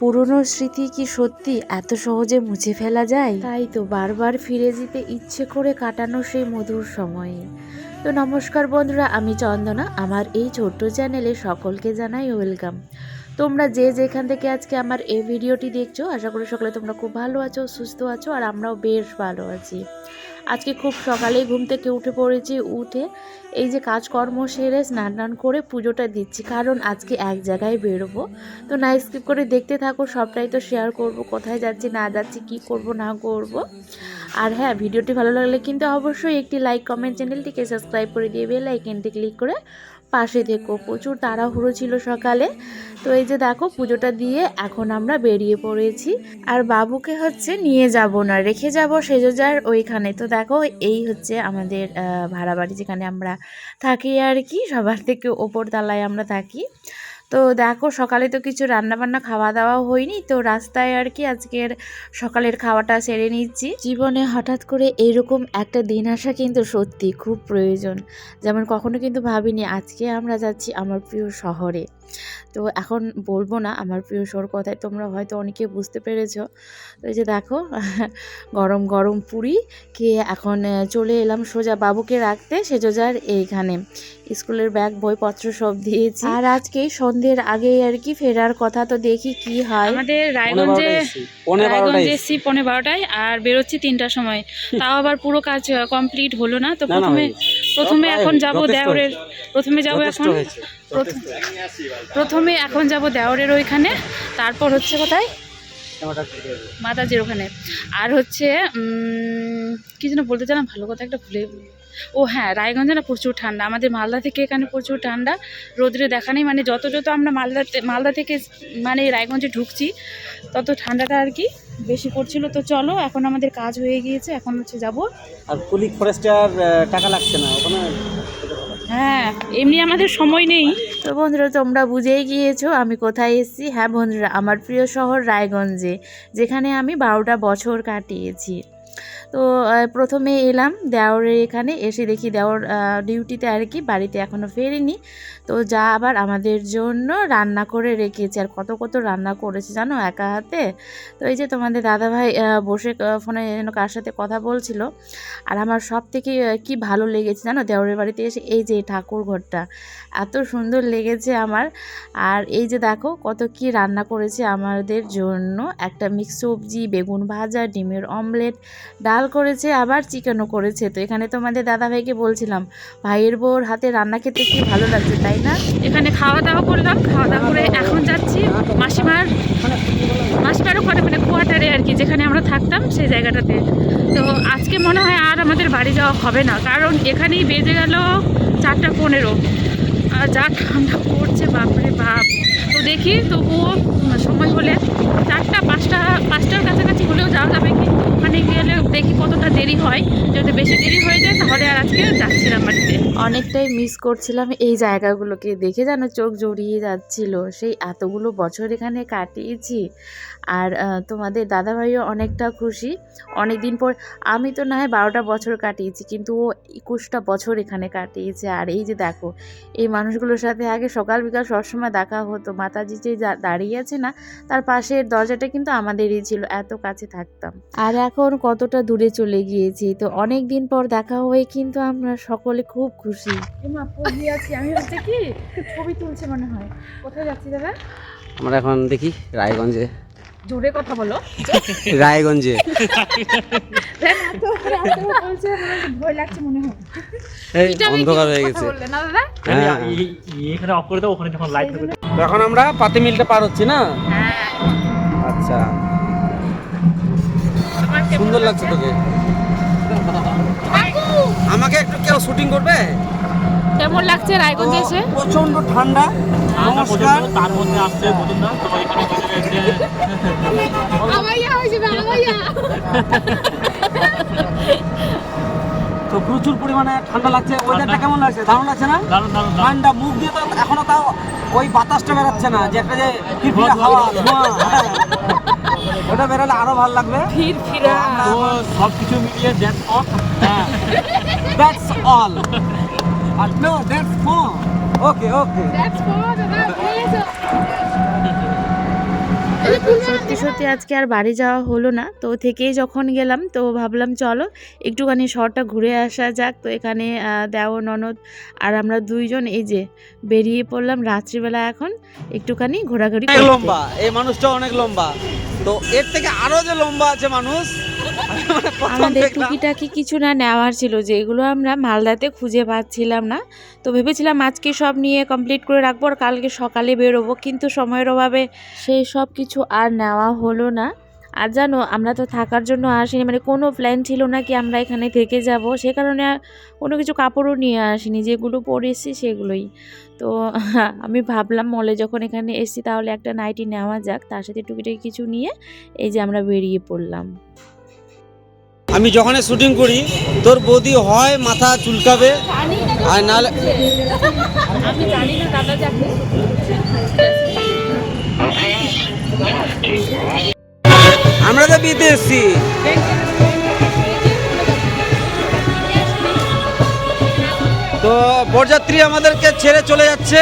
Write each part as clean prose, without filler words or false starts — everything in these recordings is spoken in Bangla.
পুরনো স্মৃতি কি সত্যি এত সহজে মুছে ফেলা যায়? তাই তো বারবার ফিরে যেতে ইচ্ছে করে কাটানো সেই মধুর সময়ে। তো নমস্কার বন্ধুরা, আমি চন্দনা। আমার এই ছোট্ট চ্যানেলে সকলকে জানাই ওয়েলকাম। তোমরা যে যেখান থেকে আজকে আমার এই ভিডিওটি দেখছো, আশা করি সকলে তোমরা খুব ভালো আছো, সুস্থ আছো, আর আমরাও বেশ ভালো আছি। আজকে খুব সকালেই ঘুম থেকে উঠে পড়েছি। উঠে এই যে কাজকর্ম সেরে স্নান করে পুজোটা দিচ্ছি, কারণ আজকে এক জায়গায় বেরোবো। তো না স্কিপ করে দেখতে থাকো, সবটাই তো শেয়ার করব, কোথায় যাচ্ছি না যাচ্ছি, কি করব না করব। আর হ্যাঁ, ভিডিওটি ভালো লাগলে কিন্তু অবশ্যই একটি লাইক, কমেন্ট, চ্যানেলটিকে সাবস্ক্রাইব করে দিয়ে বেল আইকনটি ক্লিক করে পাশে থেকো। প্রচুর তাড়াহুড়ো ছিল সকালে। তো এই যে দেখো, পুজোটা দিয়ে এখন আমরা বেরিয়ে পড়েছি। আর বাবুকে নিয়ে যাব না, রেখে যাব সেজোজার ওইখানে। তো দেখো, এই হচ্ছে আমাদের ভাড়া বাড়ি, যেখানে আমরা থাকি আর কি। সবার থেকে ওপর তলায় আমরা থাকি। তো দেখো, সকালে তো কিছু রান্নাবান্না খাওয়া দাওয়া হয়নি, তো রাস্তায় আর কি আজকের সকালের খাওয়াটা সেরে নিচ্ছি। জীবনে হঠাৎ করে এইরকম একটা দিন আসা কিন্তু সত্যি খুব প্রয়োজন। যেমন কখনো কিন্তু ভাবিনি আজকে আমরা যাচ্ছি আমার প্রিয় শহরে। তো এখন বলবো না আমার প্রিয় শহর কোথায়, তোমরা হয়তো অনেকে বুঝতে পেরেছো। তো এই যে দেখো, গরম গরম পুরি খেয়ে এখন চলে এলাম সোজা বাবুকে রাখতে সেজোজার এইখানে। স্কুলের ব্যাগ বইপত্র সব দিয়েছি, আর আজকে সন্ধ্যের আগেই আর কি ফেরার কথা। তো দেখি কি হয়। আমাদের রায়গঞ্জে এসছি 12টায়, আর বেরোচ্ছি 3টার সময়। তাও আবার পুরো কাজ কমপ্লিট হলো না। তো প্রথমে এখন যাব দেওরের, প্রথমে এখন যাব দেওরের ওইখানে। তারপর হচ্ছে কোথায়, মাতাজির ওখানে। আর হচ্ছে কি যেন বলতে চাইলাম, ভালো কথা একটা ভুলে। ও হ্যাঁ, রায়গঞ্জে না প্রচুর ঠান্ডা। আমাদের মালদা থেকে এখানে প্রচুর ঠান্ডা, রোদ্রে দেখা নেই। মানে যত আমরা মালদা থেকে মানে রায়গঞ্জে ঢুকছি, তত ঠান্ডাটা আর কি বেশি পড়ছিল। তো চলো, এখন আমাদের কাজ হয়ে গিয়েছে, এখন হচ্ছে যাবো। আর পুলিশ ফরেস্টার টাকা লাগছে না ওখানে। হ্যাঁ, এমনি আমাদের সময় নেই। তো বন্ধুরা, তোমরা বুঝেই গিয়েছো আমি কোথায় এসেছি। হ্যাঁ বন্ধুরা, আমার প্রিয় শহর রায়গঞ্জে, যেখানে আমি 12টা বছর কাটিয়েছি। তো প্রথমে এলাম দেওরের এখানে। এসে দেখি দেওর ডিউটিতে আর কি, বাড়িতে এখনও ফেরেনি। তো যা আবার আমাদের জন্য রান্না করে রেখেছে, আর কত কত রান্না করেছে জানো একা হাতে। তো এই যে তোমাদের দাদাভাই বসে ফোনে যেন কার সাথে কথা বলছিল। আর আমার সব থেকে কি ভালো লেগেছে জানো দেওরের বাড়িতে এসে, এই যে ঠাকুর ঘরটা এত সুন্দর লেগেছে আমার। আর এই যে দেখো কত কি রান্না করেছে আমাদের জন্য। একটা মিক্স সবজি, বেগুন ভাজা, ডিমের অমলেট, ডাল করেছে, আবার চিকেনও করেছে। তো এখানে তোমাদের দাদাভাইকে বলছিলাম, ভাইয়ের বউর হাতে রান্না খেতে কি ভালো লাগছে, তাই না? এখানে খাওয়া দাওয়া করলাম, খাওয়া দাওয়া করে এখন যাচ্ছি মাসিমার ওখানে, মানে কোয়ার্টারে আর কি, যেখানে আমরা থাকতাম সেই জায়গাটাতে। তো আজকে মনে হয় আর আমাদের বাড়ি যাওয়া হবে না, কারণ এখানেই বেজে গেল 4:15। আর যা ঠান্ডা পড়ছে, বাপরে বাপ। তো দেখি, তবুও সময় হলে 5টার কাছাকাছি হলেও যাওয়া যাবে। কিন্তু ওখানে গেলে দেখি কতটা দেরি হয়। যদি বেশি দেরি হয়ে যায় তাহলে আর আজকে যাচ্ছিলাম বাড়িতে। অনেকটাই মিস করছিলাম এই জায়গাগুলোকে, দেখে যেন চোখ জড়িয়ে যাচ্ছিল। সেই এতগুলো বছর এখানে কাটিয়েছি। আর তোমাদের দাদাভাইও অনেকটা খুশি। অনেক দিন পর, আমি তো না হয় 12টা বছর কাটিয়েছি, কিন্তু ও 21টা বছর এখানে কাটিয়েছে। আর এই যে দেখো, এই মানুষগুলোর সাথে আগে সকাল বিকাল সবসময় দেখা হতো। মাতাজি যে দাঁড়িয়ে আছে না, তার পাশের দরজাটা কিন্তু আমাদেরই ছিল, এত কাছে থাকতাম। আর এখন কতটা দূরে চলে গিয়েছি। তো অনেক দিন পর দেখা হয়ে কিন্তু আমরা সকলে খুব খুশি। আমি হচ্ছে কি ছবি তুলছে মনে হয়। কোথায় যাচ্ছি দাদা? আমরা এখন দেখি রায়গঞ্জে। জোরে কথা বলো। রায়গঞ্জে ভয় লাগছে মনে হয়। অন্ধকার হয়ে গেছে। না দাদা, এখানে অফ করে দাও, ওখানে যখন লাইট হবে। এখন আমরা পাতি মিলটা পার হচ্ছি না? হ্যাঁ, আচ্ছা, সুন্দর লাগছে তোকে। আমাকে একটু কেউ শুটিং করবে? কেমন লাগছে রায়গঞ্জে এসে? প্রচন্ড ঠান্ডা। নমস্কার। তার মধ্যে আসছে নতুন না, তো এখানে বসে গেছে। তো প্রচুর পরিমাণে ঠান্ডা লাগছে। ওয়েদারটা কেমন লাগছে? দারুণ লাগছে না? ঠান্ডা, মুখ দিয়ে তো এখনো তাও ওই বাতাসটা বেরাচ্ছে না, যে একটা যে ফিরফিরা হাওয়া, ধোঁয়া, ওটা বেরোলে আরো ভালো লাগবে। ফিরফিরা সবকিছু মিলিয়ে দ্যাটস অল। আর no, that's for. Okay okay, দাদা। সত্যি আজকে আর বাড়ি যাওয়া হলো না, তো থেকেই যখন গেলাম তো ভাবলাম চলো একটুখানি শহরটা ঘুরে আসা যাক। তো এখানে দেওর ননদ আর আমরা দুইজন এই যে বেরিয়ে পড়লাম রাত্রিবেলা এখন একটুখানি ঘোরাঘুরি অনেক করতে। লম্বা, এই মানুষটা অনেক লম্বা, তো এর থেকে আরো যে লম্বা আছে মানুষ মানে প্রথম আমাদের দেখলাম। টুকিটাকি কিছু না নেওয়ার ছিল, যেগুলো আমরা মালদাতে খুঁজে পাচ্ছিলাম না। তো ভেবেছিলাম আজকে সব নিয়ে কমপ্লিট করে রাখবো আর কালকে সকালে বেরোবো, কিন্তু সময়ের অভাবে সেই সব কিছু আর নেওয়া হলো না। আর জানো আমরা তো থাকার জন্য আসিনি, মানে কোনো প্ল্যান ছিল না কি আমরা এখানে থেকে যাব, সে কারণে কোনো কিছু কাপড়ও নিয়ে আসিনি, যেগুলো পরে এসেছি সেগুলোই। তো আমি ভাবলাম মলে যখন এখানে এসেছি তাহলে একটা নাইটি নেওয়া যাক, তার সাথে টুকিটাকি কিছু নিয়ে এই যে আমরা বেরিয়ে পড়লাম। আমি যখন শুটিং করি তোর বৌদি হয় মাথা চুলকাবে আর নাহলে আমি জানি না দাদা যাকে আমরা তো বিয়েতে এসছি। তো বরযাত্রী আমাদেরকে ছেড়ে চলে যাচ্ছে,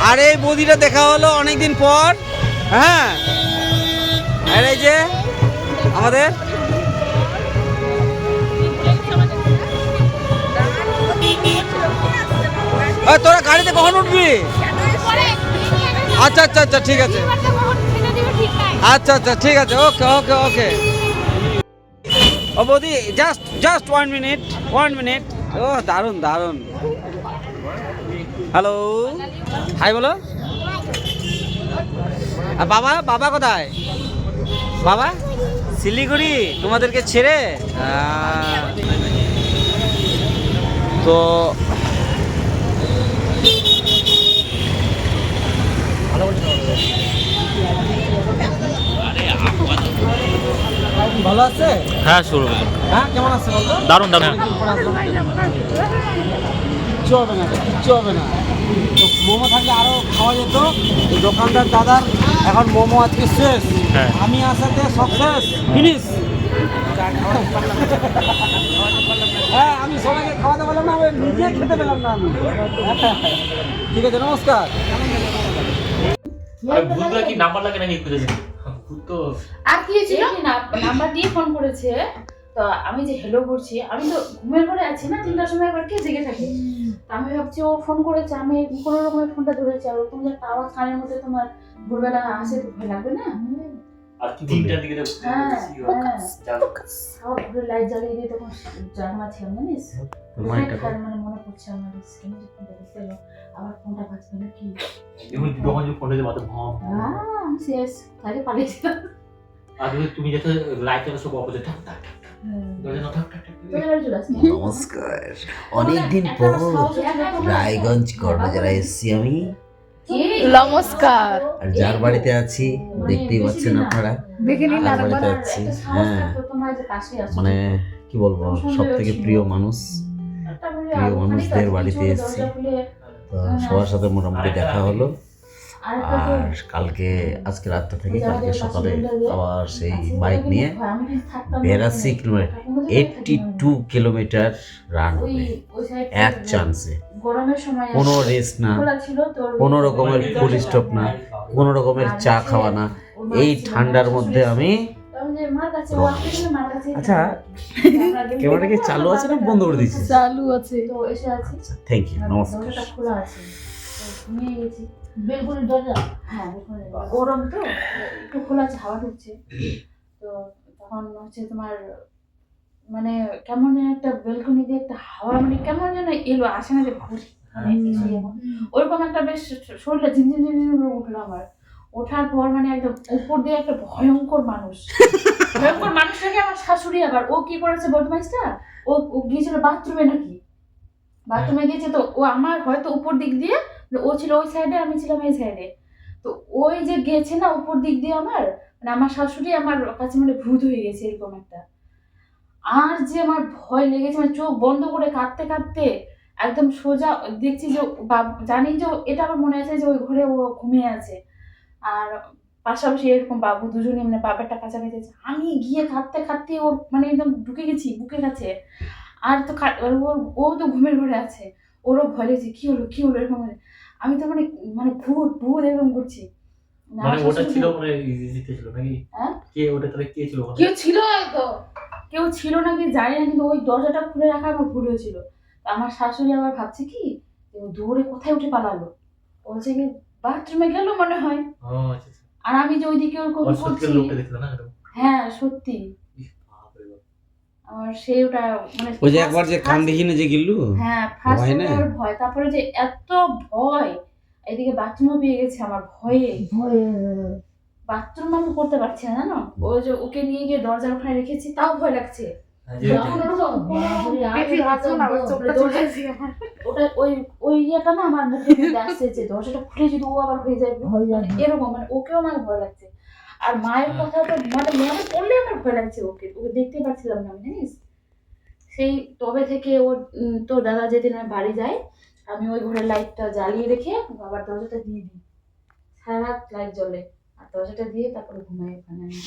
আর এই বৌদিটা দেখা হলো অনেকদিন পর। হ্যাঁ, আর এই যে আমাদের তোরা গাড়িতে কখন উঠবি? আচ্ছা আচ্ছা আচ্ছা ঠিক আছে, আচ্ছা আচ্ছা ঠিক আছে, ওকে ওকে ওকে। ও বৌদি জাস্ট 1 মিনিট 1 মিনিট। ও দারুণ দারুণ। হ্যালো, হাই বলো। আর বাবা বাবা কোথায়? বাবা শিলিগুড়ি তোমাদেরকে ছেড়ে। তো ভালো আছে? হ্যাঁ শুরু হ্যাঁ, কেমন আছে বলতো? দারুণ দারুণ। কিচ্ছু হবে না, কিচ্ছু হবে না। তো মোমো থাকলে আরো খাওয়া যেত। এই দোকানদার দাদার এখন মোমো আজকে শেষ। হ্যাঁ। আমি আসাতে সব শেষ, ফিনিশ। হ্যাঁ, আমি সবাইকে খাওয়াতে পারলাম না, আমি নিজে খেতে পেলাম না আমি। ঠিক আছে, নমস্কার। ভূতগুলো কি নাম্বার লাগে নাকি খুঁজেছে? ভূত তো আর কি ছিল নাম্বার দিয়ে ফোন করেছে। তো আমি যে হেলো করছি, আমি তো ঘুমের ঘরে আছি না, 3টার সময় একবার কে জেগে থাকে। আমি ভাবছি ও ফোন করেছে, আমি কোনো রকমের ফোনটা ধরেছি, আর তুমি যে একটা আওয়াজ কানের মধ্যে তোমার ভোরবেলা আসে তো ভয় লাগবে না? আর 3টার দিকে হ্যাঁ, সব ঘরে লাইট জ্বালিয়ে দিয়ে তখন জাগনা ছিলাম জানিস। মানে মনে পড়ছে আমার স্ক্রিনে যে ফোনটা দেখতে এলো, আবার ফোনটা বাজবে নাকি। এখন যখন যে ফোনে যে মাথা ভাম। আমি শেষ তাকে পালিয়েছিলাম। আর তুমি যেটা লাইট এর সব অপোজিট থাক থাক দরজা না থাক থাক। নমস্কার, অনেকদিন পর রায়গঞ্জ কর্ণজোড়া এসেছি আমি। নমস্কার। আর যার বাড়িতে আছি দেখতেই পাচ্ছেন আপনারা, যার বাড়িতে আছি। হ্যাঁ, মানে কি বলবো, সব থেকে প্রিয় মানুষদের বাড়িতে এসেছি। তো সবার সাথে মোটামুটি দেখা হলো। আর আজকে রাতটা থেকে কালকে সকালে আবার সেই বাইক নিয়ে 82 কিলোমিটার রান হবে এক চান্সে, কোনো রেস্ট না, কোনো রকমের ফুল স্টপ না, কোনো রকমের চা খাওয়া না, এই ঠান্ডার মধ্যে আমি। আচ্ছা, ক্যামেরাটা কি চালু আছে না বন্ধ করে দিচ্ছি? চালু আছে। তো এসে আছি। থ্যাংক ইউ, নমস্কার। খোলা আছে। তো নিয়ে গেছি বেলকুনির দরজা। হ্যাঁ, গরম তো একটু খোলা আছে, হাওয়া ঢুকছে। তো তখন হচ্ছে তোমার মানে কেমন যেন একটা বেলকুনি দিয়ে একটা হাওয়া, মানে কেমন যেন এলো, আসে না যে ঘুরি ওইরকম একটা বেশ শরীরটা ঝিনঝিন ঝিনঝিন করে উঠলো আমার। ওঠার পর মানে একদম উপর দিয়ে একটা ভয়ঙ্কর মানুষটাকে আমার শাশুড়ি, আবার ও কি করেছে বদমাইশটা, ও গিয়েছিল বাথরুমে নাকি, বাথরুমে গিয়েছে। তো ও আমার হয়তো উপর দিক দিয়ে, ও ছিল ওই সাইডে, আমি ছিলাম এই সাইডে। তো ওই যে গেছে না উপর দিক দিয়ে আমার শাশুড়ি আমার কাছে মানে ভূত হয়ে গেছে এরকম একটা। আর যে আমার ভয় লেগেছে, মানে চোখ বন্ধ করে কাঁদতে কাঁদতে একদম সোজা দেখছি যে জানি যে এটা আমার মনে আছে যে ওই ঘরে ও ঘুমিয়ে আছে, আর পাশাপাশি এরকম বাবু দুজনে মানে বাবারটা কাছাকাছি আছে। আমি গিয়ে কাঁদতে কাঁদতে ওর মানে একদম ঢুকে গেছি বুকের কাছে। আর তো ও তো ঘুমের ঘরে আছে, ওরও ভয় লেগেছে কি হলো এরকম। আমি তো মানে ভূত এরকম করছি। না, মানে আমার ওটা ছিল শ্বশুর- মানে ইজিতে ছিল নাকি? হ্যাঁ? কে ওটা তাহলে কে ছিল ওখানে? কেউ ছিল তো, কেউ ছিল নাকি জানি না, কিন্তু ওই দরজাটা খুলে রাখা আমার ভুল হয়েছিল। তো আমার শাশুড়ি আবার ভাবছে কি যে ও দৌড়ে কোথায় উঠে পালালো, ও বলছে কি বাথরুমে গেল মনে হয়। ও আচ্ছা আচ্ছা। আর আমি যে ওইদিকে ওর ওর কপি সত্যি করছি, লোকটা দেখছিল না একদম? হ্যাঁ সত্যি ইস, বাপরে বাপ। আমার সে ওটা মানে ওই যে একবার যে কান দেখি না যে গিল্লু হ্যাঁ ফার্স্ট ভয় না? ভয়, তারপরে যে এত ভয়, এদিকে বাথরুমও পেয়ে গেছে আমার ভয়ে, বাথরুম আমি করতে পারছি না জানো, ওই যে ওকে নিয়ে গিয়ে দরজার ওখানে রেখেছি তাও ভয় লাগছে। যখন ওটা ওই ইয়েটা না আমার মুখে দিয়ে আসছে যে দরজাটা খুলে যদি ও আবার হয়ে যায় মানে এরকম, মানে ওকেও আমার ভয় লাগছে। আর মায়ের কথা তো মানে মনে পড়লে আমার ভয় লাগছে, ওকে ওকে দেখতে পাচ্ছিলাম না আমি, জানিস। সেই তবে থেকে ওর তোর দাদা যেদিন আমি বাড়ি যাই, আমি ওই ঘরের লাইটটা জ্বালিয়ে রেখে বাবার দরজাটা দিয়ে দিই, সারা রাত লাইট জ্বলে, আর দরজাটা দিয়ে তারপরে ঘুমাই ওখানে আমি।